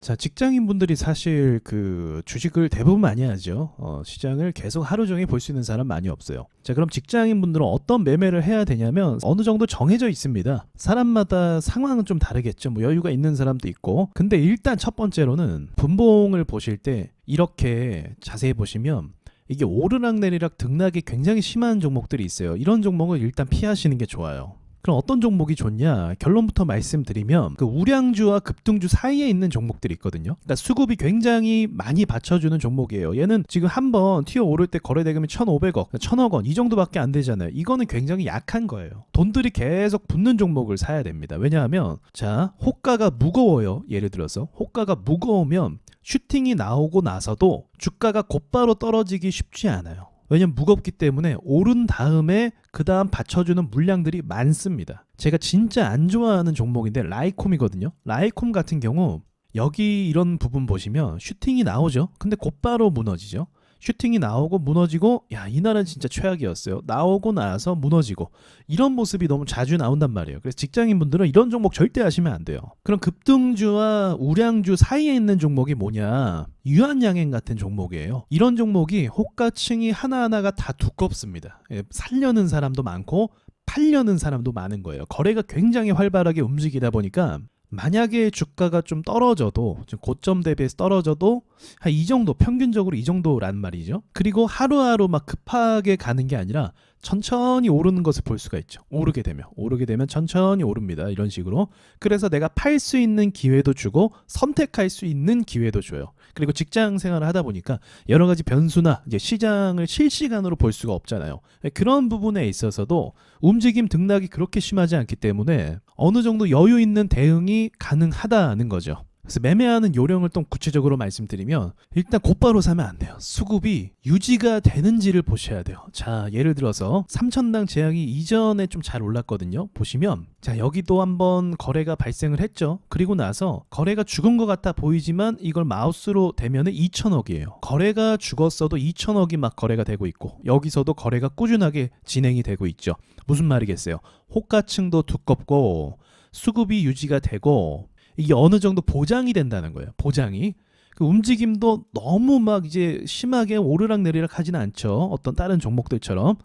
자, 직장인분들이 사실 그 주식을 대부분 많이 하죠. 시장을 계속 하루 종일 볼 수 있는 사람 많이 없어요. 자, 그럼 직장인분들은 어떤 매매를 해야 되냐면 어느 정도 정해져 있습니다. 사람마다 상황은 좀 다르겠죠. 뭐 여유가 있는 사람도 있고. 근데 일단 첫 번째로는 분봉을 보실 때 이렇게 자세히 보시면 이게 오르락내리락 등락이 굉장히 심한 종목들이 있어요. 이런 종목을 일단 피하시는 게 좋아요. 그럼 어떤 종목이 좋냐? 결론부터 말씀드리면 그 우량주와 급등주 사이에 있는 종목들이 있거든요. 그러니까 수급이 굉장히 많이 받쳐주는 종목이에요. 얘는 지금 한번 튀어 오를 때 거래대금이 1,500억, 1,000억 원 이 정도밖에 안 되잖아요. 이거는 굉장히 약한 거예요. 돈들이 계속 붙는 종목을 사야 됩니다. 왜냐하면 자, 호가가 무거워요. 예를 들어서 호가가 무거우면 슈팅이 나오고 나서도 주가가 곧바로 떨어지기 쉽지 않아요. 왜냐면 무겁기 때문에 오른 다음에 그 다음 받쳐주는 물량들이 많습니다. 제가 진짜 안 좋아하는 종목인데 라이콤이거든요. 라이콤 같은 경우 여기 이런 부분 보시면 슈팅이 나오죠. 근데 곧바로 무너지죠. 슈팅이 나오고 무너지고, 야, 이날은 진짜 최악이었어요. 나오고 나서 무너지고, 이런 모습이 너무 자주 나온단 말이에요. 그래서 직장인분들은 이런 종목 절대 하시면 안 돼요. 그럼 급등주와 우량주 사이에 있는 종목이 뭐냐? 유한양행 같은 종목이에요. 이런 종목이 호가층이 하나하나가 다 두껍습니다. 살려는 사람도 많고 팔려는 사람도 많은 거예요. 거래가 굉장히 활발하게 움직이다 보니까 만약에 주가가 좀 떨어져도, 고점 대비해서 떨어져도 한 이 정도, 평균적으로 이 정도란 말이죠. 그리고 하루하루 막 급하게 가는 게 아니라 천천히 오르는 것을 볼 수가 있죠. 오르게 되면 천천히 오릅니다. 이런 식으로. 그래서 내가 팔 수 있는 기회도 주고 선택할 수 있는 기회도 줘요. 그리고 직장 생활을 하다 보니까 여러 가지 변수나 이제 시장을 실시간으로 볼 수가 없잖아요. 그런 부분에 있어서도 움직임 등락이 그렇게 심하지 않기 때문에 어느 정도 여유 있는 대응이 가능하다는 거죠. 그래서 매매하는 요령을 또 구체적으로 말씀드리면 일단 곧바로 사면 안 돼요. 수급이 유지가 되는지를 보셔야 돼요. 자, 예를 들어서 3천당 제약이 이전에 좀 잘 올랐거든요. 보시면 자, 여기도 한번 거래가 발생을 했죠. 그리고 나서 거래가 죽은 것 같아 보이지만 이걸 마우스로 대면은 2천억이에요. 거래가 죽었어도 2천억이 막 거래가 되고 있고 여기서도 거래가 꾸준하게 진행이 되고 있죠. 무슨 말이겠어요? 호가층도 두껍고 수급이 유지가 되고 이게 어느 정도 보장이 된다는 거예요. 보장이. 그 움직임도 너무 막 이제 심하게 오르락내리락 하진 않죠. 어떤 다른 종목들처럼.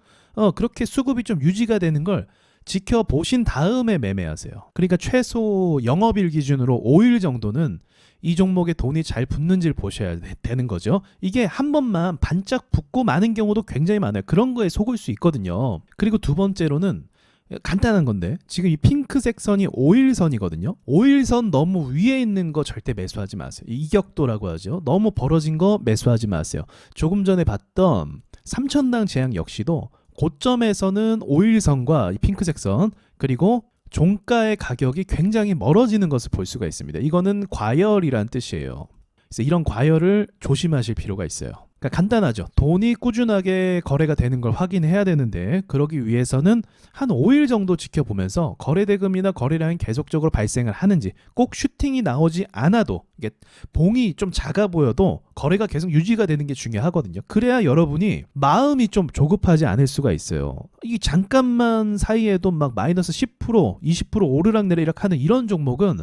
그렇게 수급이 좀 유지가 되는 걸 지켜보신 다음에 매매하세요. 그러니까 최소 영업일 기준으로 5일 정도는 이 종목에 돈이 잘 붙는지를 보셔야 되는 거죠. 이게 한 번만 반짝 붙고 마는 경우도 굉장히 많아요. 그런 거에 속을 수 있거든요. 그리고 두 번째로는 간단한 건데 지금 이 핑크색 선이 5일선이거든요. 5일선 너무 위에 있는 거 절대 매수하지 마세요. 이격도라고 하죠. 너무 벌어진 거 매수하지 마세요. 조금 전에 봤던 3천당 제약 역시도 고점에서는 5일선과 이 핑크색 선 그리고 종가의 가격이 굉장히 멀어지는 것을 볼 수가 있습니다. 이거는 과열이란 뜻이에요. 그래서 이런 과열을 조심하실 필요가 있어요. 그러니까 간단하죠. 돈이 꾸준하게 거래가 되는 걸 확인해야 되는데 그러기 위해서는 한 5일 정도 지켜보면서 거래대금이나 거래량이 계속적으로 발생을 하는지 꼭 슈팅이 나오지 않아도 이게 봉이 좀 작아 보여도 거래가 계속 유지가 되는 게 중요하거든요. 그래야 여러분이 마음이 좀 조급하지 않을 수가 있어요. 이 잠깐만 사이에도 막 마이너스 10%, 20% 오르락내리락 하는 이런 종목은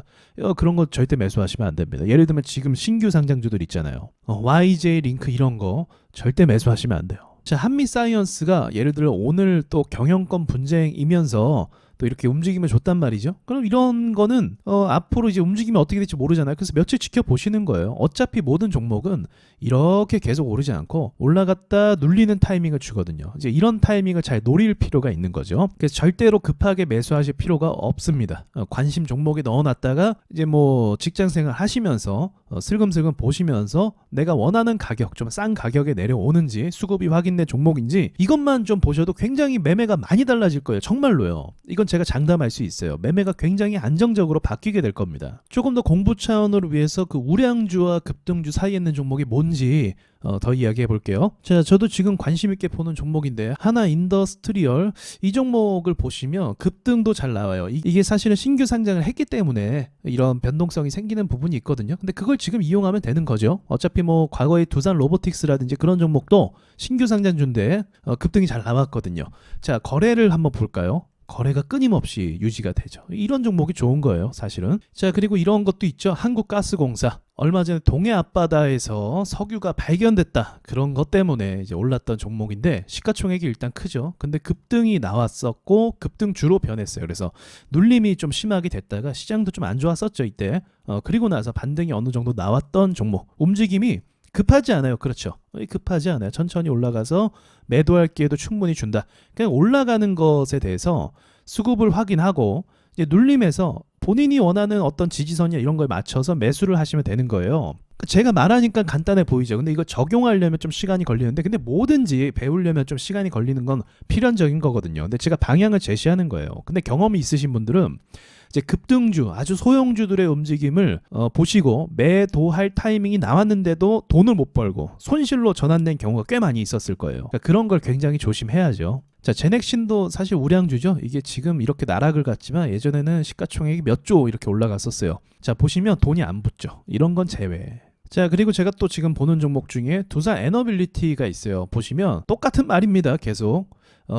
그런 거 절대 매수하시면 안 됩니다. 예를 들면 지금 신규 상장주들 있잖아요. YJ 링크 이런 거 절대 매수하시면 안 돼요. 자, 한미사이언스가 예를 들어 오늘 또 경영권 분쟁이면서 또 이렇게 움직임을 줬단 말이죠. 그럼 이런 거는 앞으로 이제 움직임이 어떻게 될지 모르잖아요. 그래서 며칠 지켜보시는 거예요. 어차피 모든 종목은 이렇게 계속 오르지 않고 올라갔다 눌리는 타이밍을 주거든요. 이제 이런 타이밍을 잘 노릴 필요가 있는 거죠. 그래서 절대로 급하게 매수하실 필요가 없습니다. 관심 종목에 넣어놨다가 이제 뭐 직장생활 하시면서 슬금슬금 보시면서 내가 원하는 가격, 좀 싼 가격에 내려오는지 수급이 확인된 종목인지 이것만 좀 보셔도 굉장히 매매가 많이 달라질 거예요. 정말로요. 이건 제가 장담할 수 있어요. 매매가 굉장히 안정적으로 바뀌게 될 겁니다. 조금 더 공부 차원으로 위해서 그 우량주와 급등주 사이에 있는 종목이 뭔지 더 이야기해 볼게요. 자, 저도 지금 관심 있게 보는 종목인데 하나 인더스트리얼 이 종목을 보시면 급등도 잘 나와요. 이게 사실은 신규 상장을 했기 때문에 이런 변동성이 생기는 부분이 있거든요. 근데 그걸 지금 이용하면 되는 거죠. 어차피 뭐 과거에 두산 로보틱스라든지 그런 종목도 신규 상장주인데 급등이 잘 나왔거든요. 자, 거래를 한번 볼까요? 거래가 끊임없이 유지가 되죠. 이런 종목이 좋은 거예요, 사실은. 자, 그리고 이런 것도 있죠. 한국가스공사. 얼마 전에 동해 앞바다에서 석유가 발견됐다. 그런 것 때문에 이제 올랐던 종목인데 시가총액이 일단 크죠. 근데 급등이 나왔었고 급등주로 변했어요. 그래서 눌림이 좀 심하게 됐다가 시장도 좀 안 좋았었죠, 이때. 그리고 나서 반등이 어느 정도 나왔던 종목. 움직임이 급하지 않아요. 그렇죠. 급하지 않아요. 천천히 올라가서 매도할 기회도 충분히 준다. 그냥 올라가는 것에 대해서 수급을 확인하고 이제 눌림에서 본인이 원하는 어떤 지지선이나 이런 거에 맞춰서 매수를 하시면 되는 거예요. 제가 말하니까 간단해 보이죠. 근데 이거 적용하려면 좀 시간이 걸리는데, 근데 뭐든지 배우려면 좀 시간이 걸리는 건 필연적인 거거든요. 근데 제가 방향을 제시하는 거예요. 근데 경험이 있으신 분들은 이제 급등주, 아주 소형주들의 움직임을 보시고 매도할 타이밍이 나왔는데도 돈을 못 벌고 손실로 전환된 경우가 꽤 많이 있었을 거예요. 그러니까 그런 걸 굉장히 조심해야죠. 자, 제넥신도 사실 우량주죠. 이게 지금 이렇게 나락을 갔지만 예전에는 시가총액이 몇 조 이렇게 올라갔었어요. 자, 보시면 돈이 안 붙죠. 이런 건 제외. 자, 그리고 제가 또 지금 보는 종목 중에 두산 에너빌리티가 있어요. 보시면 똑같은 말입니다. 계속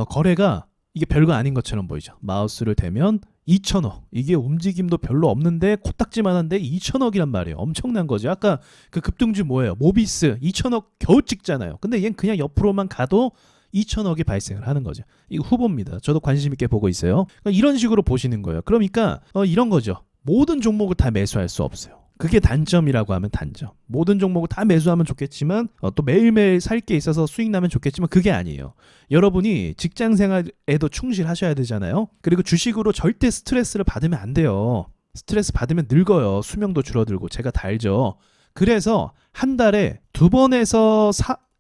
거래가 이게 별거 아닌 것처럼 보이죠. 마우스를 대면 2천억. 이게 움직임도 별로 없는데 코딱지만한데 2천억이란 말이에요. 엄청난 거죠. 아까 그 급등주 뭐예요? 모비스 2천억 겨우 찍잖아요. 근데 얘는 그냥 옆으로만 가도 2천억이 발생을 하는 거죠. 이거 후보입니다. 저도 관심 있게 보고 있어요. 그러니까 이런 식으로 보시는 거예요. 그러니까 이런 거죠. 모든 종목을 다 매수할 수 없어요. 그게 단점이라고 하면 단점. 모든 종목을 다 매수하면 좋겠지만 또 매일매일 살 게 있어서 수익 나면 좋겠지만 그게 아니에요. 여러분이 직장 생활에도 충실하셔야 되잖아요. 그리고 주식으로 절대 스트레스를 받으면 안 돼요. 스트레스 받으면 늙어요. 수명도 줄어들고 제가 다 알죠. 그래서 한 달에 2번에서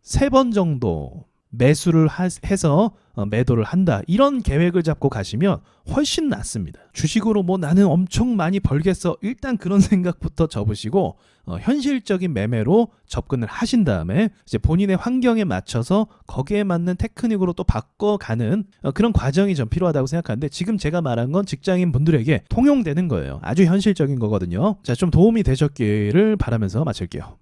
3번 정도 매수를 해서 매도를 한다. 이런 계획을 잡고 가시면 훨씬 낫습니다. 주식으로 뭐 나는 엄청 많이 벌겠어. 일단 그런 생각부터 접으시고 현실적인 매매로 접근을 하신 다음에 이제 본인의 환경에 맞춰서 거기에 맞는 테크닉으로 또 바꿔가는 그런 과정이 좀 필요하다고 생각하는데 지금 제가 말한 건 직장인 분들에게 통용되는 거예요. 아주 현실적인 거거든요. 자, 좀 도움이 되셨기를 바라면서 마칠게요.